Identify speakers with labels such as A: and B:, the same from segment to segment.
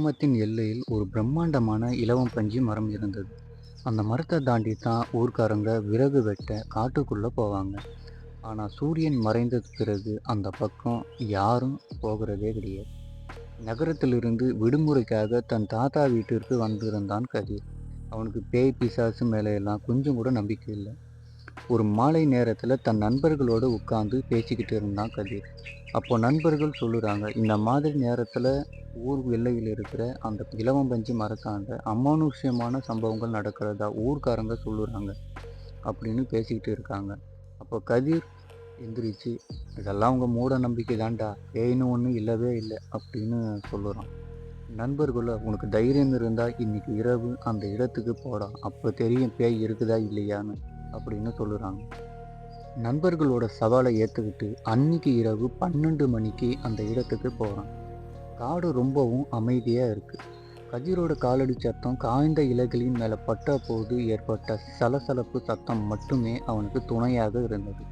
A: கிராமத்தின் எல்லையில் ஒரு பிரம்மாண்டமான இலவம் பஞ்சு மரம் இருந்தது. அந்த மரத்தை தாண்டி தான் ஊர்க்காரங்க விறகு வெட்ட காட்டுக்குள்ள போவாங்க. ஆனா சூரியன் மறைந்த பிறகு அந்த பக்கம் யாரும் போகிறதே கிடையாது. நகரத்திலிருந்து விடுமுறைக்காக தன் தாத்தா வீட்டிற்கு வந்திருந்தான் கதிர். அவனுக்கு பேய் பிசாசு மேலே எல்லாம் கொஞ்சம் கூட நம்பிக்கை இல்லை. ஒரு மாலை நேரத்துல தன் நண்பர்களோடு உட்கார்ந்து பேசிக்கிட்டு இருந்தான் கதிர். அப்போ நண்பர்கள் சொல்லுறாங்க, இந்த மாதிரி நேரத்துல ஊர் எல்லையில் இருக்கிற அந்த இலவம்பஞ்சு மரத்தாண்ட அமானுஷ்யமான சம்பவங்கள் நடக்கிறதா ஊர்க்காரங்க சொல்லுறாங்க அப்படின்னு பேசிக்கிட்டு இருக்காங்க. அப்போ கதிர் எந்திரிச்சு, இதெல்லாம் உங்க மூட நம்பிக்கை தான்டா, பேய்னு ஒண்ணு இல்லவே இல்லை அப்படின்னு சொல்லுறான். நண்பர்கள, உனக்கு தைரியம் இருந்தா இன்னைக்கு இரவு அந்த இடத்துக்கு போடா, அப்போ தெரியும் பேய் இருக்குதா இல்லையான்னு அப்படின்னு சொல்லுறாங்க. நண்பர்களோட சவாலை ஏற்றுக்கிட்டு அன்னைக்கு இரவு 12 மணிக்கு அந்த இடத்துக்கு போகிறான். காடு ரொம்பவும் அமைதியாக இருக்குது. கதிரோட காலடி சத்தம் காய்ந்த இலைகளின் மேலே பட்ட போது ஏற்பட்ட சலசலப்பு சத்தம் மட்டுமே அவனுக்கு துணையாக இருந்தது.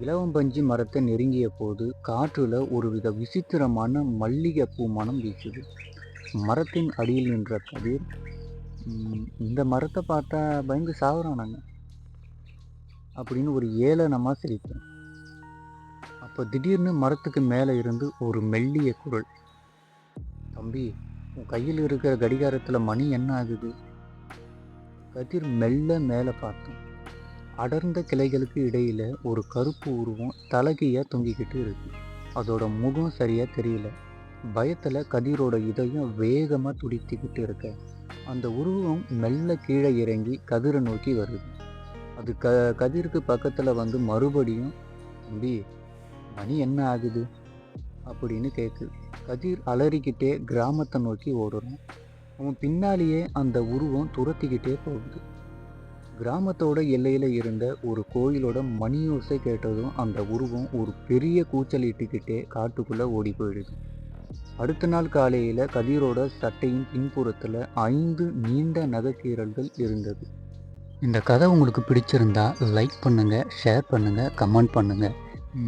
A: இலவம்பஞ்சி மரத்தை நெருங்கிய போது காற்றுல ஒருவித விசித்திரமான மல்லிகைப்பூ மனம் வீசுது. மரத்தின் அடியில் நின்ற கதிர், இந்த மரத்தை பார்த்தா பயந்து சாகுறானாங்க அப்படின்னு ஒரு ஏளனமாக சிரித்தேன். அப்போ திடீர்னு மரத்துக்கு மேலே இருந்து ஒரு மெல்லிய குரல், தம்பி, உன் கையில் இருக்கிற கடிகாரத்தில் மணி என்ன ஆகுது? கதிர் மெல்ல மேலே பார்த்தேன். அடர்ந்த கிளைகளுக்கு இடையில ஒரு கருப்பு உருவம் தலகையா தொங்கிக்கிட்டு இருக்கு. அதோட முகம் சரியா தெரியல. பயத்துல கதிரோட இதயம் வேகமா துடித்துக்கிட்டு இருக்க. அந்த உருவம் மெல்ல கீழே இறங்கி கதிரை நோக்கி வருது. அது கதிருக்கு பக்கத்துல வந்து மறுபடியும், தம்பி, மணி என்ன ஆகுது அப்படின்னு கேட்குது. கதிர் அலறிக்கிட்டே கிராமத்தை நோக்கி ஓடுறான். அவன் பின்னாலேயே அந்த உருவம் துரத்திக்கிட்டே போகுது. கிராமத்தோட எல்லையில இருந்த ஒரு கோயிலோட மணியோசை கேட்டதும் அந்த உருவம் ஒரு பெரிய கூச்சலிட்டுக்கிட்டே காட்டுக்குள்ள ஓடி போயிடுது. அடுத்த நாள் காலையில கதிரோட சட்டையின் பின்புறத்துல 5 நீண்ட நகைக்கீரல்கள் இருந்தது. இந்த கதை உங்களுக்கு பிடிச்சிருந்தா லைக் பண்ணுங்க, ஷேர் பண்ணுங்க, கமெண்ட் பண்ணுங்க.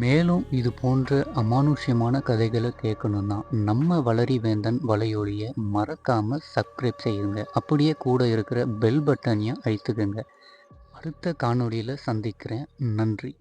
A: மேலும் இது போன்ற அமானுஷ்யமான கதைகளை கேட்கணும்னா நம்ம வளரி வேந்தன் வலையொலியை மறக்காம சப்ஸ்கிரைப் செய்யுங்க. அப்படியே கூட இருக்கிற பெல் பட்டனையும் அழுத்துக்குங்க. அடுத்த காணொளியில் சந்திக்கிறேன். நன்றி.